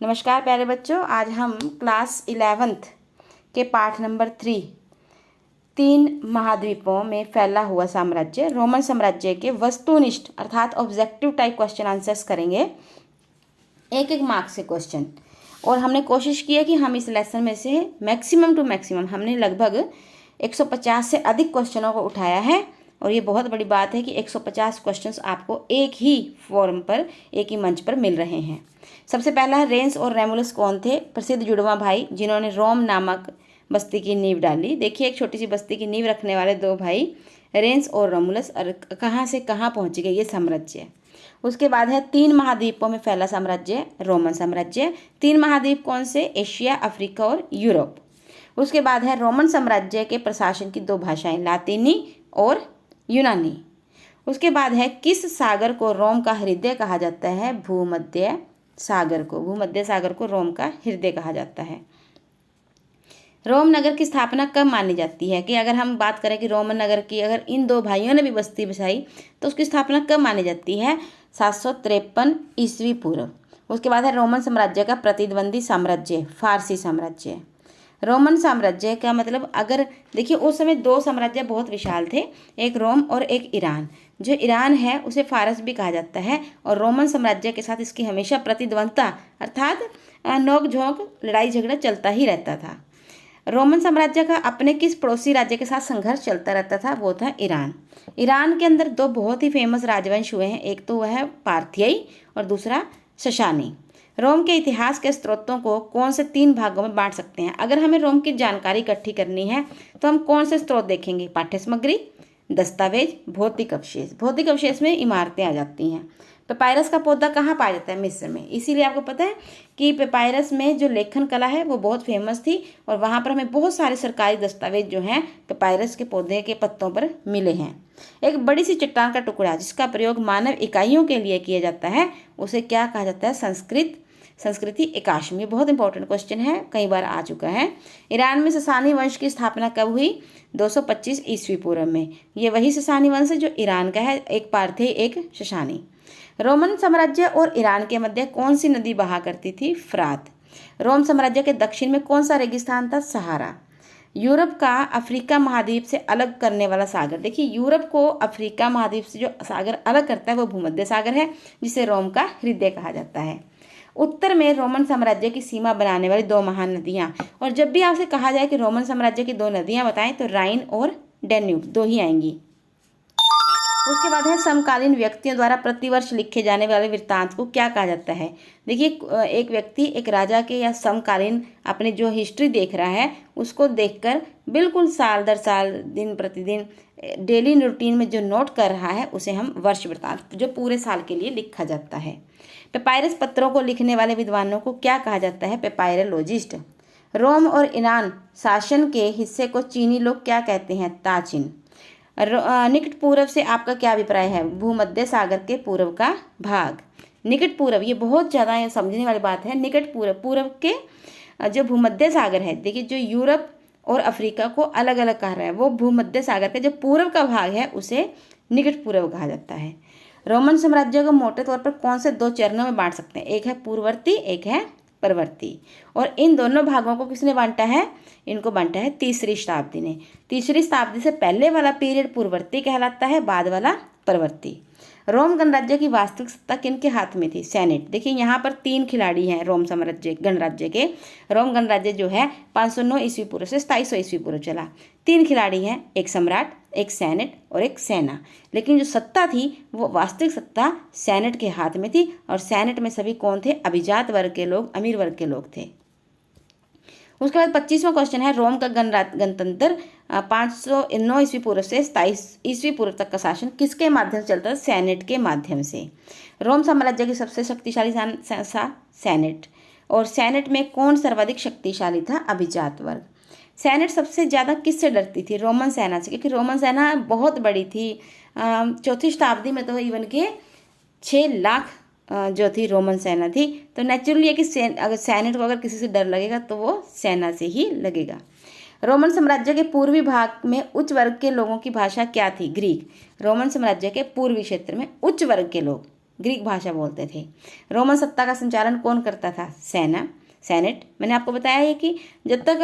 नमस्कार प्यारे बच्चों, आज हम क्लास 11th के पाठ नंबर 3 तीन महाद्वीपों में फैला हुआ साम्राज्य रोमन साम्राज्य के वस्तुनिष्ठ अर्थात ऑब्जेक्टिव टाइप क्वेश्चन आंसर्स करेंगे। एक एक मार्क्स से क्वेश्चन। और हमने कोशिश की है कि हम इस लेसन में से मैक्सिमम टू मैक्सिमम हमने लगभग 150 से अधिक क्वेश्चनों को उठाया है। और ये बहुत बड़ी बात है कि 150 क्वेश्चंस आपको एक ही फॉर्म पर, एक ही मंच पर मिल रहे हैं। सबसे पहला है, रेंस और रेमुलस कौन थे? प्रसिद्ध जुड़वा भाई जिन्होंने रोम नामक बस्ती की नींव डाली। देखिए, एक छोटी सी बस्ती की नींव रखने वाले दो भाई रेंस और रोमुलस, और कहाँ से कहाँ पहुँच गए ये साम्राज्य। उसके बाद है, तीन महाद्वीपों में फैला साम्राज्य रोमन साम्राज्य। तीन महाद्वीप कौन से? एशिया, अफ्रीका और यूरोप। उसके बाद है, रोमन साम्राज्य के प्रशासन की दो भाषाएं, लातीनी और यूनानी। उसके बाद है, किस सागर को रोम का हृदय कहा जाता है? भूमध्य सागर को। भूमध्य सागर को रोम का हृदय कहा जाता है। रोम नगर की स्थापना कब मानी जाती है? कि अगर हम बात करें कि रोमन नगर की, अगर इन दो भाइयों ने भी बस्ती बसाई तो उसकी स्थापना कब मानी जाती है? 753 ईस्वी पूर्व। उसके बाद है, रोमन साम्राज्य का प्रतिद्वंदी साम्राज्य फारसी साम्राज्य। रोमन साम्राज्य का मतलब, अगर देखिए उस समय दो साम्राज्य बहुत विशाल थे, एक रोम और एक ईरान। जो ईरान है उसे फारस भी कहा जाता है, और रोमन साम्राज्य के साथ इसकी हमेशा प्रतिद्वंदता अर्थात नोक झोंक, लड़ाई झगड़ा चलता ही रहता था। रोमन साम्राज्य का अपने किस पड़ोसी राज्य के साथ संघर्ष चलता रहता था? वो था ईरान। ईरान के अंदर दो बहुत ही फेमस राजवंश हुए हैं, एक तो वह है पार्थियाई और दूसरा सशानी। रोम के इतिहास के स्रोतों को कौन से तीन भागों में बांट सकते हैं? अगर हमें रोम की जानकारी इकट्ठी करनी है तो हम कौन से स्रोत देखेंगे? पाठ्य सामग्री, दस्तावेज, भौतिक अवशेष। भौतिक अवशेष में इमारतें आ जाती हैं। पेपायरस का पौधा कहाँ पाया जाता है? मिस्र में। इसीलिए आपको पता है कि पेपायरस में जो लेखन कला है वो बहुत फेमस थी, और वहाँ पर हमें बहुत सारे सरकारी दस्तावेज जो हैं पेपायरस के पौधे के पत्तों पर मिले हैं। एक बड़ी सी चट्टान का टुकड़ा जिसका प्रयोग मानव इकाइयों के लिए किया जाता है, उसे क्या कहा जाता है? संस्कृति एकाश्म। ये बहुत इंपॉर्टेंट क्वेश्चन है, कई बार आ चुका है। ईरान में ससानी वंश की स्थापना कब हुई? 225 ईस्वी पूर्व में। ये वही ससानी वंश है जो ईरान का है, एक पारथी एक ससानी। रोमन साम्राज्य और ईरान के मध्य कौन सी नदी बहा करती थी? फ्रात। रोम साम्राज्य के दक्षिण में कौन सा रेगिस्तान था? सहारा। यूरोप का अफ्रीका महाद्वीप से अलग करने वाला सागर। देखिए, यूरोप को अफ्रीका महाद्वीप से जो सागर अलग करता है वो भूमध्य सागर है, जिसे रोम का हृदय कहा जाता है। उत्तर में रोमन साम्राज्य की सीमा बनाने वाली दो महान नदियां। और जब भी आपसे कहा जाए कि रोमन साम्राज्य की दो नदियां बताएं तो राइन और डेन्यूब दो ही आएंगी। उसके बाद है, समकालीन व्यक्तियों द्वारा प्रतिवर्ष लिखे जाने वाले वृत्तांत को क्या कहा जाता है? देखिए, एक व्यक्ति एक राजा के या समकालीन अपनी जो हिस्ट्री देख रहा है उसको देखकर बिल्कुल साल दर साल, दिन प्रतिदिन डेली रूटीन में जो नोट कर रहा है उसे हम वर्ष वृत्तांत, जो पूरे साल के लिए लिखा जाता है। पेपायरस पत्रों को लिखने वाले विद्वानों को क्या कहा जाता है? पेपायरोलॉजिस्ट। रोम और ईरान शासन के हिस्से को चीनी लोग क्या कहते हैं? ताचिन। निकट पूर्व से आपका क्या अभिप्राय है? भूमध्य सागर के पूर्व का भाग। निकट पूर्व, ये बहुत ज़्यादा समझने वाली बात है। निकट पूर्व, पूर्व के जो भूमध्य सागर है, देखिए जो यूरोप और अफ्रीका को अलग अलग कहा रहा है, वो भूमध्य सागर के जो पूर्व का भाग है उसे निकट पूर्व कहा जाता है। रोमन साम्राज्य को मोटे तौर पर कौन से दो चरणों में बांट सकते हैं? एक है पूर्ववर्ती, एक है परवर्ती। और इन दोनों भागों को किसने बांटा है? इनको बांटा है तीसरी शताब्दी ने। तीसरी शताब्दी से पहले वाला पीरियड पूर्ववर्ती कहलाता है, बाद वाला परवर्ती। रोम गणराज्य की वास्तविक सत्ता किनके हाथ में थी? सेनेट। देखिए, यहाँ पर तीन खिलाड़ी हैं रोम साम्राज्य गणराज्य के। रोम गणराज्य जो है 509 ईस्वी पूर्व से 2700 ईस्वी पूर्व चला। तीन खिलाड़ी हैं, एक सम्राट, एक सेनेट और एक सेना। लेकिन जो सत्ता थी वो वास्तविक सत्ता सेनेट के हाथ में थी, और सेनेट में सभी कौन थे? अभिजात वर्ग के लोग, अमीर वर्ग के लोग थे। उसके बाद 25वां क्वेश्चन है, रोम का गणतंत्र 509 ईस्वी पूर्व से 27 ईस्वी पूर्व तक का शासन किसके माध्यम से चलता था? सेनेट के माध्यम से। रोम साम्राज्य की सबसे शक्तिशाली संस्था सेनेट। और सेनेट में कौन सर्वाधिक शक्तिशाली था? अभिजात वर्ग। सेनेट सबसे ज़्यादा किससे डरती थी? रोमन सेना से, क्योंकि रोमन सेना बहुत बड़ी थी। चौथी शताब्दी में तो इवन के 6 लाख जो थी रोमन सेना थी। तो नेचुरली है कि अगर सेनेट को अगर किसी से डर लगेगा तो वो सेना से ही लगेगा। रोमन साम्राज्य के पूर्वी भाग में उच्च वर्ग के लोगों की भाषा क्या थी? ग्रीक। रोमन साम्राज्य के पूर्वी क्षेत्र में उच्च वर्ग के लोग ग्रीक भाषा बोलते थे। रोमन सत्ता का संचालन कौन करता था? सेनेट। मैंने आपको बताया है कि जब तक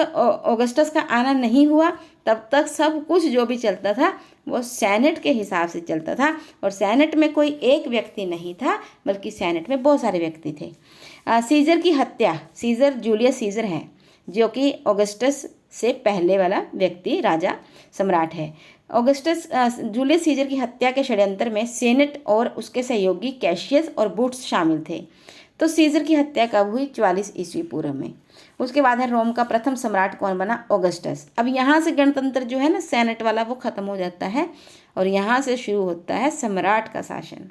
ऑगस्टस का आना नहीं हुआ तब तक सब कुछ जो भी चलता था वो सेनेट के हिसाब से चलता था, और सेनेट में कोई एक व्यक्ति नहीं था बल्कि सेनेट में बहुत सारे व्यक्ति थे। सीजर की हत्या, सीजर जूलियस सीजर है जो कि ऑगस्टस से पहले वाला व्यक्ति राजा सम्राट है। ऑगस्टस जूलियस सीजर की हत्या के षड्यंत्र में सेनेट और उसके सहयोगी कैशियस और बूट्स शामिल थे। तो सीजर की हत्या कब हुई? 44 ईस्वी पूर्व में। उसके बाद है रोम का प्रथम सम्राट कौन बना? ऑगस्टस। अब यहाँ से गणतंत्र जो है ना सेनेट वाला वो खत्म हो जाता है और यहाँ से शुरू होता है सम्राट का शासन।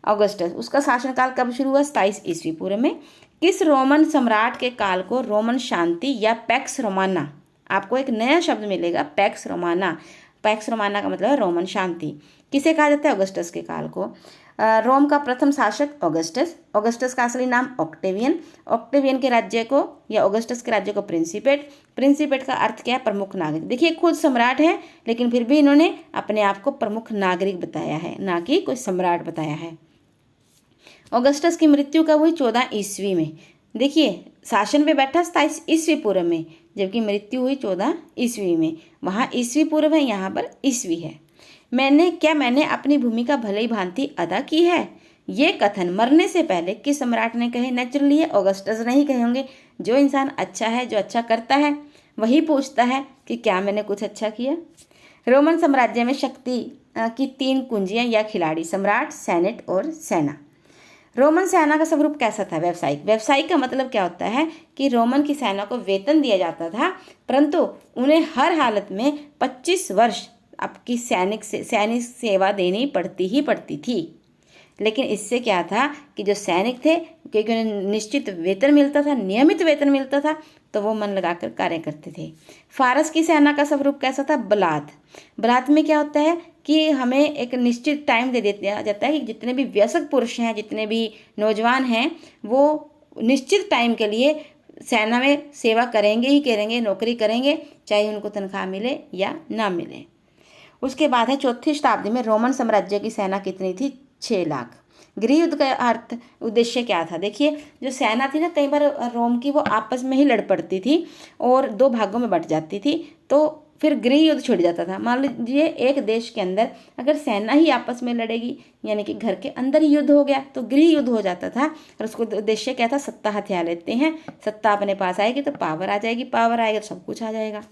ऑगस्टस, उसका शासनकाल कब शुरू हुआ? 27 ईस्वी पूर्व में। किस रोमन सम्राट के काल को रोमन शांति या पैक्स रोमाना, आपको एक नया शब्द मिलेगा, पैक्स रोमाना। पैक्स रोमाना का मतलब है रोमन शांति। किसे कहा जाता है? ऑगस्टस के काल को। रोम का प्रथम शासक ऑगस्टस। ऑगस्टस का असली नाम ऑक्टेवियन। ऑक्टेवियन के राज्य को या ऑगस्टस के राज्य को प्रिंसिपेट। प्रिंसिपेट का अर्थ क्या है? प्रमुख नागरिक। देखिए खुद सम्राट है लेकिन फिर भी इन्होंने अपने आप को प्रमुख नागरिक बताया है, ना कि कोई सम्राट बताया है। ऑगस्टस की मृत्यु कब हुई? 14 ईस्वी में। देखिए शासन पे बैठा 27 ईस्वी पूर्व में, जबकि मृत्यु हुई 14 ईस्वी में। वहाँ ईस्वी पूर्व है, यहाँ पर ईस्वी है। मैंने अपनी भूमिका भले ही भांति अदा की है, ये कथन मरने से पहले किस सम्राट ने कहे? नेचुरली है ऑगस्टस नहीं कहे होंगे। जो इंसान अच्छा है, जो अच्छा करता है, वही पूछता है कि क्या मैंने कुछ अच्छा किया। रोमन साम्राज्य में शक्ति की 3 कुंजियां या खिलाड़ी, सम्राट, सेनेट और सेना। रोमन सेना का स्वरूप कैसा था? व्यावसायिक। व्यावसायिक का मतलब क्या होता है कि रोमन की सेना को वेतन दिया जाता था, परंतु उन्हें हर हालत में 25 वर्ष आपकी सैनिक सेवा देनी पड़ती थी। लेकिन इससे क्या था कि जो सैनिक थे, क्योंकि उन्हें निश्चित वेतन मिलता था, नियमित वेतन मिलता था, तो वो मन लगाकर कार्य करते थे। फारस की सेना का स्वरूप कैसा था? बलात में क्या होता है कि हमें एक निश्चित टाइम दे दिया जाता है कि जितने भी वयस्क पुरुष हैं, जितने भी नौजवान हैं, वो निश्चित टाइम के लिए सेना में सेवा करेंगे ही करेंगे, नौकरी करेंगे, चाहे उनको तनख्वाह मिले या ना मिले। उसके बाद है 4वीं शताब्दी में रोमन साम्राज्य की सेना कितनी थी? 6 लाख। गृह युद्ध का अर्थ उद्देश्य क्या था? देखिए जो सेना थी ना, कई बार रोम की वो आपस में ही लड़ पड़ती थी और 2 भागों में बट जाती थी, तो फिर गृह युद्ध छिड़ जाता था। मान लीजिए एक देश के अंदर अगर सेना ही आपस में लड़ेगी, यानी कि घर के अंदर ही युद्ध हो गया, तो गृह युद्ध हो जाता था। और उसको उद्देश्य क्या था? सत्ता हथिया लेते हैं, सत्ता अपने पास आएगी तो पावर आ जाएगी, पावर आएगा तो सब कुछ आ जाएगा।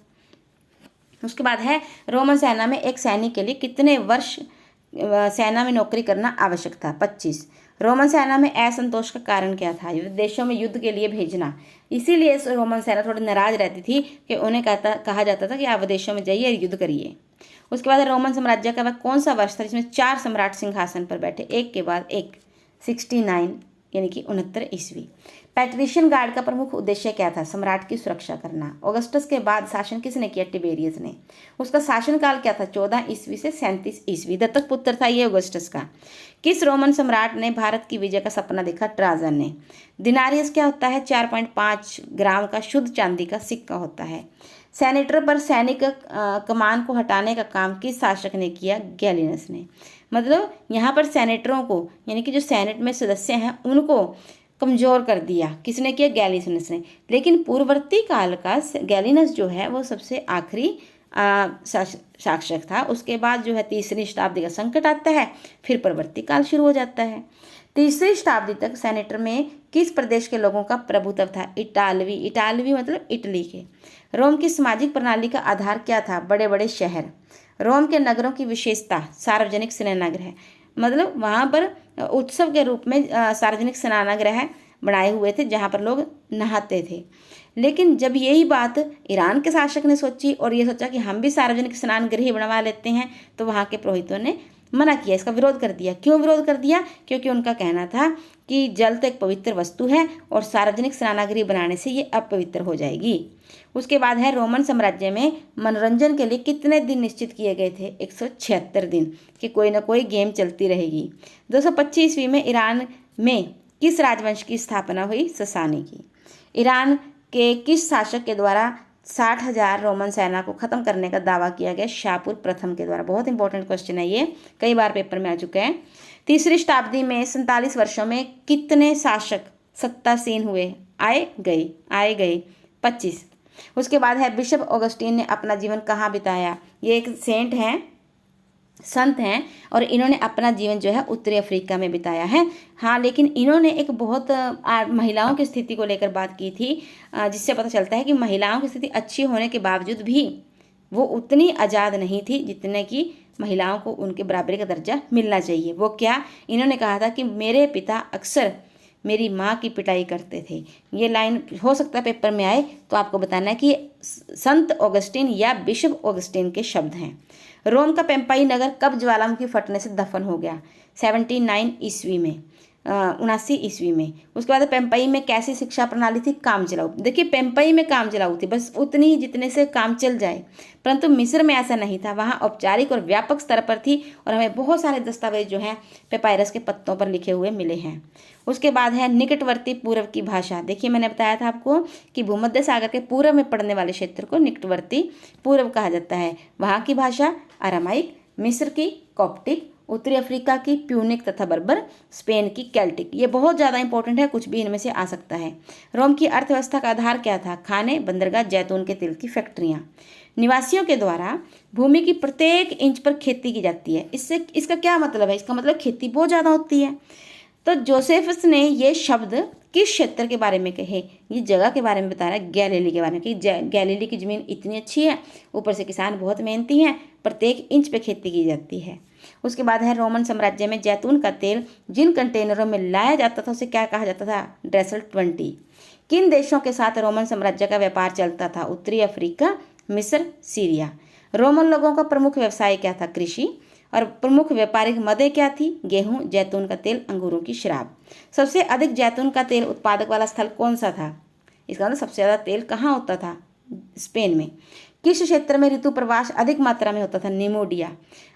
उसके बाद है रोमन सेना में एक सैनिक के लिए कितने वर्ष सेना में नौकरी करना आवश्यक था? 25। रोमन सेना में असंतोष का कारण क्या था? विदेशों में युद्ध के लिए भेजना। इसीलिए रोमन सेना थोड़ी नाराज रहती थी कि उन्हें कहा जाता था कि आप विदेशों में जाइए, युद्ध करिए। उसके बाद रोमन साम्राज्य का वह कौन सा वर्ष था जिसमें 4 सम्राट सिंहासन पर बैठे, एक के बाद एक? 69 यानी कि 69 ईस्वी। पैट्रिशियन गार्ड का प्रमुख उद्देश्य क्या था? सम्राट की सुरक्षा करना। ऑगस्टस के बाद शासन किसने किया? टिबेरियस ने। उसका शासनकाल क्या था? 14 ईस्वी से 37 ईस्वी। दत्तक पुत्र था ये ऑगस्टस का। किस रोमन सम्राट ने भारत की विजय का सपना देखा? ट्राजन ने। दिनारियस क्या होता है? 4.5 ग्राम का शुद्ध चांदी का सिक्का होता है। सेनेटर पर सैनिक कमान को हटाने का काम किस शासक ने किया? गैलिनस ने। मतलब यहाँ पर सेनेटरों को, यानी कि जो सेनेट में सदस्य हैं, उनको कमजोर कर दिया। किसने किया? गैलिनस ने। लेकिन पूर्ववर्ती काल का गैलिनस जो है वो सबसे आखिरी शासक था। उसके बाद जो है 3री शताब्दी का संकट आता है, फिर परवर्ती काल शुरू हो जाता है। 3री शताब्दी तक सेनेटर में किस प्रदेश के लोगों का प्रभुत्व था? इटालवी मतलब इटली के। रोम की सामाजिक प्रणाली का आधार क्या था? बड़े बड़े शहर। रोम के नगरों की विशेषता सार्वजनिक स्नानगृह, मतलब वहाँ पर उत्सव के रूप में सार्वजनिक स्नानगृह बनाए हुए थे जहाँ पर लोग नहाते थे। लेकिन जब यही बात ईरान के शासक ने सोची और ये सोचा कि हम भी सार्वजनिक स्नान गृह बनवा लेते हैं, तो वहाँ के पुरोहितों ने मना किया, इसका विरोध कर दिया। क्यों विरोध कर दिया? क्योंकि उनका कहना था कि जल तो एक पवित्र वस्तु है और सार्वजनिक स्नानगृह बनाने से ये अपवित्र हो जाएगी। उसके बाद है रोमन साम्राज्य में मनोरंजन के लिए कितने दिन निश्चित किए गए थे? 176 दिन, कि कोई ना कोई गेम चलती रहेगी। 225 ईस्वी में ईरान में किस राजवंश की स्थापना हुई? ससानी की। ईरान के किस शासक के द्वारा 60,000 रोमन सेना को खत्म करने का दावा किया गया? शाहपुर प्रथम के द्वारा। बहुत इंपॉर्टेंट क्वेश्चन है ये, कई बार पेपर में आ चुका है। तीसरी शताब्दी में 47 वर्षों में कितने शासक सत्तासीन हुए? आए गए 25। उसके बाद है बिशप ऑगस्टीन ने अपना जीवन कहाँ बिताया? ये एक सेंट हैं, संत हैं, और इन्होंने अपना जीवन जो है उत्तरी अफ्रीका में बिताया है। हाँ, लेकिन इन्होंने एक बहुत महिलाओं की स्थिति को लेकर बात की थी, जिससे पता चलता है कि महिलाओं की स्थिति अच्छी होने के बावजूद भी वो उतनी आज़ाद नहीं थी जितने कि महिलाओं को उनके बराबरी का दर्जा मिलना चाहिए। वो क्या? इन्होंने कहा था कि मेरे पिता अक्सर मेरी माँ की पिटाई करते थे। ये लाइन हो सकता है पेपर में आए, तो आपको बताना है कि संत ऑगस्टीन या बिशप ऑगस्टीन के शब्द हैं। रोम का पेम्पाई नगर कब ज्वालामुखी फटने से दफन हो गया? 79 ईस्वी में, 79 ईस्वी में। उसके बाद पेम्पाई में कैसी शिक्षा प्रणाली थी? काम चलाऊ। देखिए, पेम्पाई में काम चलाऊ थी, बस उतनी जितने से काम चल जाए, परंतु मिस्र में ऐसा नहीं था। वहाँ औपचारिक और व्यापक स्तर पर थी, और हमें बहुत सारे दस्तावेज जो हैं पेपायरस के पत्तों पर लिखे हुए मिले हैं। उसके बाद है निकटवर्ती पूर्व की भाषा। देखिए, मैंने बताया था आपको कि भूमध्य सागर के पूर्व में पड़ने वाले क्षेत्र को निकटवर्ती पूर्व कहा जाता है। वहाँ की भाषा अरामाइक, मिस्र की कॉप्टिक, उत्तरी अफ्रीका की प्यूनिक तथा बर्बर, स्पेन की केल्टिक। ये बहुत ज़्यादा इंपॉर्टेंट है, कुछ भी इनमें से आ सकता है। रोम की अर्थव्यवस्था का आधार क्या था? खाने, बंदरगाह, जैतून के तेल की फैक्ट्रियाँ। निवासियों के द्वारा भूमि की प्रत्येक इंच पर खेती की जाती है। इसका क्या मतलब है? इसका मतलब खेती बहुत ज़्यादा होती है। तो जोसेफस ने ये शब्द किस क्षेत्र के बारे में कहे? ये जगह के बारे में बता रहा है, गैलीली के बारे में, कि गैलीली की ज़मीन इतनी अच्छी है, ऊपर से किसान बहुत मेहनती हैं, प्रत्येक इंच पे खेती की जाती है। उसके बाद है रोमन साम्राज्य में जैतून का तेल जिन कंटेनरों में लाया जाता था उसे क्या कहा जाता था? ड्रेसल 20। किन देशों के साथ रोमन साम्राज्य का व्यापार चलता था? उत्तरी अफ्रीका, मिस्र, सीरिया। रोमन लोगों का प्रमुख व्यवसाय क्या था? कृषि। और प्रमुख व्यापारिक मदें क्या थी? गेहूं, जैतून का तेल, अंगूरों की शराब। सबसे अधिक जैतून का तेल उत्पादक वाला स्थल कौन सा था? इसका मतलब सबसे ज़्यादा तेल कहाँ होता था? स्पेन में। किस क्षेत्र में ऋतु प्रवास अधिक मात्रा में होता था? निमोडिया।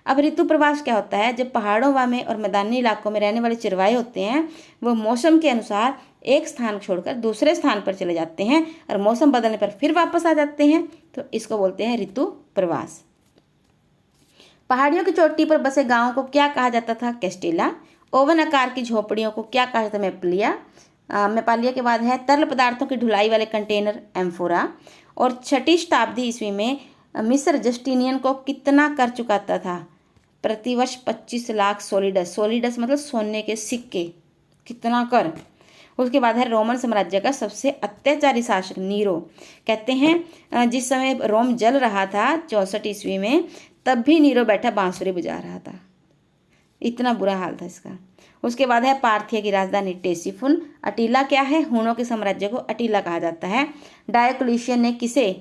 अब ऋतु प्रवास क्या होता है? जब पहाड़ों में और मैदानी इलाकों में रहने वाले चिरवाए होते हैं, वो मौसम के अनुसार एक स्थान छोड़कर दूसरे स्थान पर चले जाते हैं और मौसम बदलने पर फिर वापस आ जाते हैं, तो इसको बोलते हैं ऋतु प्रवास। पहाड़ियों की चोटी पर बसे गांवों को क्या कहा जाता था? कैस्टिला। ओवन आकार की झोपड़ियों को क्या कहा जाता? मेपालिया के बाद है तरल पदार्थों की ढुलाई वाले कंटेनर, एम्फोरा। और 6ठी शताब्दी ईस्वी में मिस्र जस्टिनियन को कितना कर चुकाता था? प्रतिवर्ष 25 लाख सोलिडस। सोलिडस मतलब सोने के सिक्के। कितना कर? उसके बाद है रोमन साम्राज्य का सबसे अत्याचारी शासक नीरो। कहते हैं जिस समय रोम जल रहा था 64 ईस्वी में, तब भी नीरो बैठा बांसुरी बजा रहा था, इतना बुरा हाल था इसका। उसके बाद है पार्थिया की राजधानी टेसिफुन। अटीला क्या है? हुनों के साम्राज्य को अटीला कहा जाता है। डायोक्लिशियन ने किसे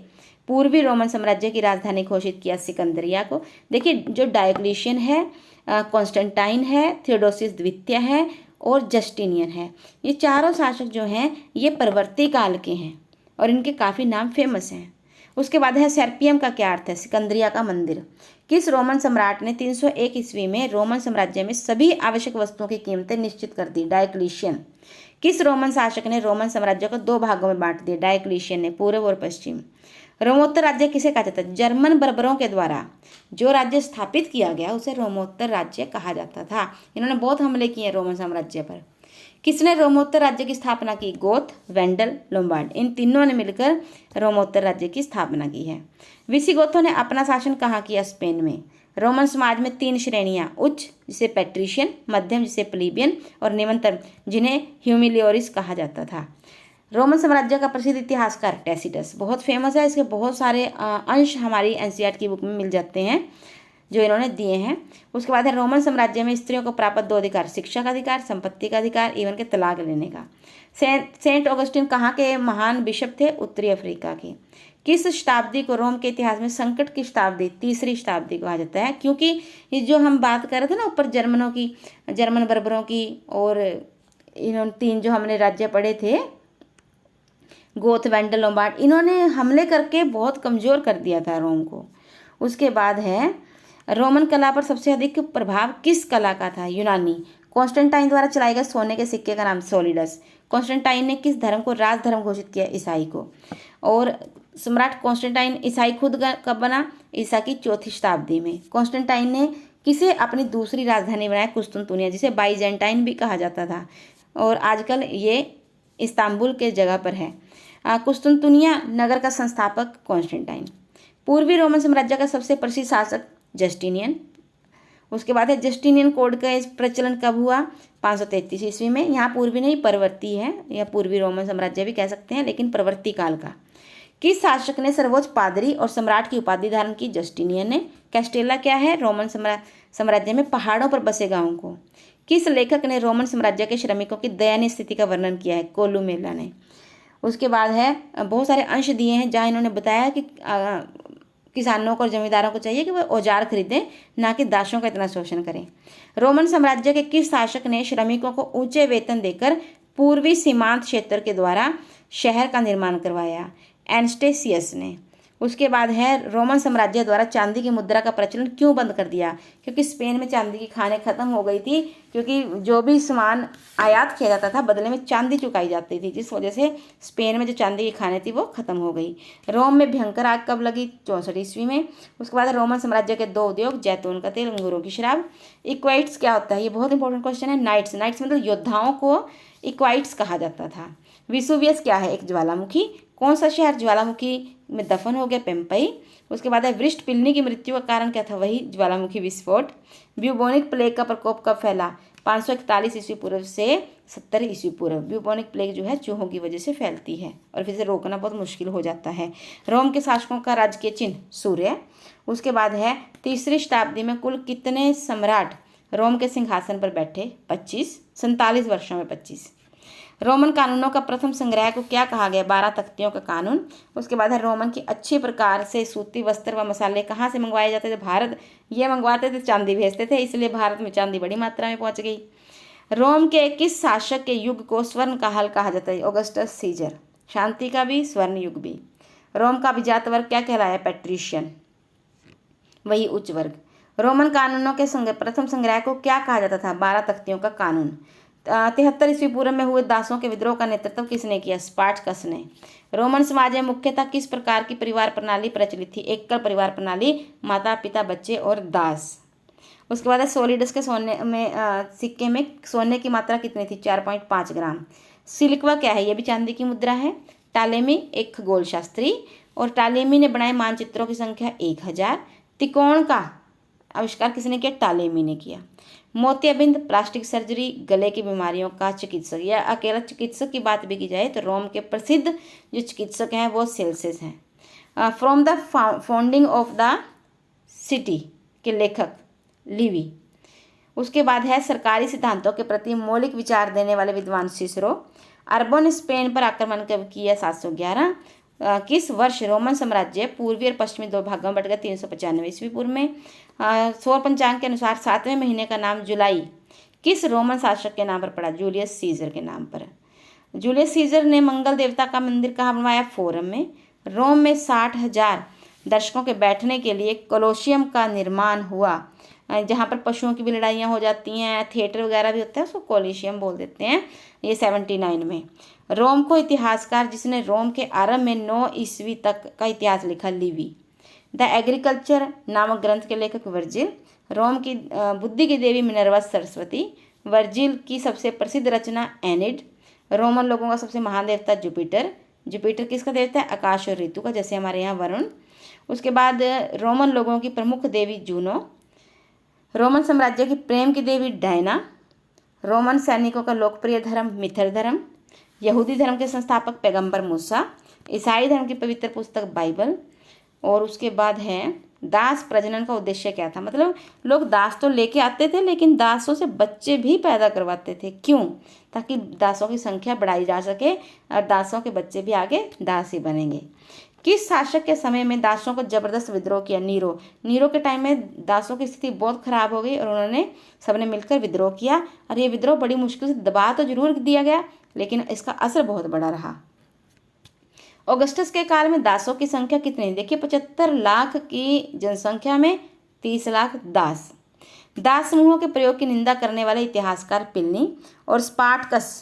पूर्वी रोमन साम्राज्य की राजधानी घोषित किया? सिकंदरिया को। देखिए, जो डायोक्लिशियन है, कॉन्स्टेंटाइन है, थियोडोसियस द्वितीय है और जस्टिनियन है, ये चारों शासक जो हैं ये परवर्ती काल के हैं और इनके काफ़ी नाम फेमस हैं। उसके बाद है सर्पियम का क्या अर्थ है? सिकंदरिया का मंदिर। किस रोमन सम्राट ने 301 ईस्वी में रोमन साम्राज्य में सभी आवश्यक वस्तुओं की कीमतें निश्चित कर दी? डायोक्लिशियन। किस रोमन शासक ने रोमन साम्राज्य को 2 भागों में बांट दिया? डायोक्लिशियन ने, पूर्व और पश्चिम। रोमोत्तर राज्य किसे कहा जाता है? जर्मन बर्बरों के द्वारा जो राज्य स्थापित किया गया उसे रोमोत्तर राज्य कहा जाता था। इन्होंने बहुत हमले किए रोमन साम्राज्य पर। किसने रोमोत्तर राज्य की स्थापना की? Goth, वेंडल, Lombard. इन तीनों ने मिलकर रोमोत्तर राज्य की स्थापना की है। विसिगोथों ने अपना शासन कहाँ किया? स्पेन में। रोमन समाज में 3 श्रेणियां, उच्च जिसे पैट्रिशियन, मध्यम जिसे प्लीबियन और निम्नतम जिन्हें ह्यूमिलियोरिस कहा जाता था। रोमन साम्राज्य का प्रसिद्ध इतिहासकार टैसिटस बहुत फेमस है। इसके बहुत सारे अंश हमारी एनसीईआरटी की बुक में मिल जाते हैं जो इन्होंने दिए हैं। उसके बाद है रोमन साम्राज्य में स्त्रियों को प्राप्त 2 अधिकार, शिक्षा का अधिकार, संपत्ति का अधिकार, इवन के तलाक लेने का। सेंट ऑगस्टिन कहाँ के महान बिशप थे? उत्तरी अफ्रीका के। किस शताब्दी को रोम के इतिहास में संकट की शताब्दी, 3री शताब्दी कहा जाता है? क्योंकि ये जो हम बात कर रहे थे ना ऊपर जर्मनों की, जर्मन बर्बरों की, और इन्होंने 3 जो हमने राज्य पढ़े थे, गोथ, वेंडल, लोम्बार्ड, इन्होंने हमले करके बहुत कमज़ोर कर दिया था रोम को। उसके बाद है रोमन कला पर सबसे अधिक प्रभाव किस कला का था? यूनानी। कॉन्स्टेंटाइन द्वारा चलाए गए सोने के सिक्के का नाम? सोलिडस। कॉन्स्टेंटाइन ने किस धर्म को राजधर्म घोषित किया? ईसाई को। और सम्राट कॉन्स्टेंटाइन ईसाई खुद कब बना? ईसा की 4थी शताब्दी में। कॉन्स्टेंटाइन ने किसे अपनी दूसरी राजधानी बनाया? कुस्तुनतुनिया, जिसे बाइजेंटाइन भी कहा जाता था, और आजकल ये इस्तांबुल के जगह पर है। कुस्तुनतुनिया नगर का संस्थापक कॉन्स्टेंटाइन। पूर्वी रोमन साम्राज्य का सबसे प्रसिद्ध शासक जस्टिनियन। उसके बाद है जस्टिनियन कोड का प्रचलन कब हुआ? 533 ईस्वी में। यहाँ पूर्वी नहीं, परवर्ती है, या पूर्वी रोमन साम्राज्य भी कह सकते हैं, लेकिन प्रवर्ती काल का। किस शासक ने सर्वोच्च पादरी और सम्राट की उपाधि धारण की? जस्टिनियन ने। कैस्टेला क्या है? रोमन साम्राज्य में पहाड़ों पर बसे गांवों को। किस लेखक ने रोमन साम्राज्य के श्रमिकों की दयनीय स्थिति का वर्णन किया है? कोलुमेला ने। उसके बाद है बहुत सारे अंश दिए हैं जहाँ इन्होंने बताया कि किसानों को और जमींदारों को चाहिए कि वह औजार खरीदें, ना कि दासों का इतना शोषण करें। रोमन साम्राज्य के किस शासक ने श्रमिकों को ऊंचे वेतन देकर पूर्वी सीमांत क्षेत्र के द्वारा शहर का निर्माण करवाया? एंस्टेसियस ने। उसके बाद है रोमन साम्राज्य द्वारा चांदी की मुद्रा का प्रचलन क्यों बंद कर दिया? क्योंकि स्पेन में चांदी की खानें खत्म हो गई थी, क्योंकि जो भी सामान आयात किया जाता था बदले में चांदी चुकाई जाती थी, जिस वजह से स्पेन में जो चांदी की खानें थी वो खत्म हो गई। रोम में भयंकर आग कब लगी? 64 ईस्वी में। उसके बाद रोमन साम्राज्य के 2 उद्योग, जैतून का तेल, अंगूरों की शराब। इक्वाइट्स क्या होता है? ये बहुत इंपॉर्टेंट क्वेश्चन है। नाइट्स मतलब योद्धाओं को इक्वाइट्स कहा जाता था। विसुवियस क्या है? एक ज्वालामुखी। कौन सा शहर ज्वालामुखी में दफन हो गया? पेम्पई। उसके बाद है वृष्ट पिलनी की मृत्यु का कारण क्या था? वही ज्वालामुखी विस्फोट। ब्यूबोनिक प्लेग का प्रकोप कब फैला? 541 ईस्वी पूर्व से 70 ईस्वी पूर्व। ब्यूबोनिक प्लेग जो है चूहों की वजह से फैलती है और फिर से रोकना बहुत मुश्किल हो जाता है। रोम के शासकों का राजकीय चिन्ह सूर्य। उसके बाद है 3री शताब्दी में कुल कितने सम्राट रोम के सिंहासन पर बैठे? 25। 47 वर्षों में 25। रोमन कानूनों का प्रथम संग्रह को क्या कहा गया? 12 तख्तियों का कानून। उसके बाद है रोमन की अच्छी प्रकार से सूती वस्त्र व मसाले कहाँ से मंगवाए जाते थे? भारत। ये मंगवाते थे, चांदी भेजते थे, इसलिए भारत में चांदी बड़ी मात्रा में पहुंच गई। रोम के किस शासक के युग को स्वर्ण काल कहा जाता है? Augustus scissor. शांति का भी, स्वर्ण युग भी। रोम का अभिजात वर्ग क्या कहलाया? पैट्रिशियन, वही उच्च वर्ग। रोमन कानूनों के प्रथम संग्रह को क्या कहा जाता था? 12 तख्तियों का कानून। 73 ईस्वी पूर्व में हुए दासों के विद्रोह का नेतृत्व किसने किया? स्पार्टकस ने। रोमन समाज में मुख्यतः किस प्रकार की परिवार प्रणाली प्रचलित थी? एकल परिवार प्रणाली, माता पिता बच्चे और दास। उसके बाद सोलिडस के सोने में सिक्के में सोने की मात्रा कितनी थी? 4.5 ग्राम। सिलिक्वा क्या है? ये भी चांदी की मुद्रा है। टालेमी एक खगोल शास्त्री, और टालेमी ने बनाए मानचित्रों की संख्या 1000। त्रिकोण का आविष्कार किसने किया? टालेमी ने किया। मोतियाबिंद प्लास्टिक सर्जरी, गले की बीमारियों का चिकित्सक, या अकेला चिकित्सक की बात भी की जाए तो रोम के प्रसिद्ध जो चिकित्सक हैं वो सेल्सियस हैं। From the founding of the city के लेखक लिवी। उसके बाद है सरकारी सिद्धांतों के प्रति मौलिक विचार देने वाले विद्वान सिसरो। अरबों ने स्पेन पर आक्रमण कब किया? 711। किस वर्ष रोमन साम्राज्य पूर्वी और पश्चिमी 2 भागों में बट गया? 395 ईस्वी पूर्व में। सौर पंचांग के अनुसार 7वें महीने का नाम जुलाई किस रोमन शासक के नाम पर पड़ा? जूलियस सीजर के नाम पर। जूलियस सीजर ने मंगल देवता का मंदिर कहाँ बनवाया? फोरम में। रोम में 60,000 दर्शकों के बैठने के लिए कोलोशियम का निर्माण हुआ, जहाँ पर पशुओं की भी लड़ाइयाँ हो जाती हैं, थिएटर वगैरह भी होता है, उसको कोलोशियम बोल देते हैं। ये 79 में। रोम को इतिहासकार जिसने रोम के आरंभ में 9 ईस्वी तक का इतिहास लिखा? लिवी। द एग्रीकल्चर नामक ग्रंथ के लेखक वर्जिल। रोम की बुद्धि की देवी मिनर्वा सरस्वती। वर्जिल की सबसे प्रसिद्ध रचना एनिड। रोमन लोगों का सबसे महान देवता जुपिटर। जुपिटर किसका देवता है? आकाश और ऋतु का, जैसे हमारे यहाँ वरुण। उसके बाद रोमन लोगों की प्रमुख देवी जूनो। रोमन साम्राज्य की प्रेम की देवी डायना। रोमन सैनिकों का लोकप्रिय धर्म मिथर धर्म। यहूदी धर्म के संस्थापक पैगंबर मूसा। ईसाई धर्म की पवित्र पुस्तक बाइबल। और उसके बाद है दास प्रजनन का उद्देश्य क्या था? मतलब लोग दास तो लेके आते थे, लेकिन दासों से बच्चे भी पैदा करवाते थे। क्यों? ताकि दासों की संख्या बढ़ाई जा सके और दासों के बच्चे भी आगे दास ही बनेंगे। किस शासक के समय में दासों को जबरदस्त विद्रोह किया? नीरो। नीरो के टाइम में दासों की स्थिति बहुत खराब हो गई और उन्होंने सबने मिलकर विद्रोह किया, और ये विद्रोह बड़ी मुश्किल से दबा तो जरूर दिया गया, लेकिन इसका असर बहुत बड़ा रहा। ऑगस्टस के काल में दासों की संख्या कितनी? देखिए 75 लाख की जनसंख्या में 30 लाख दास। दास समूहों के प्रयोग की निंदा करने वाले इतिहासकार प्लिनी और स्पार्टकस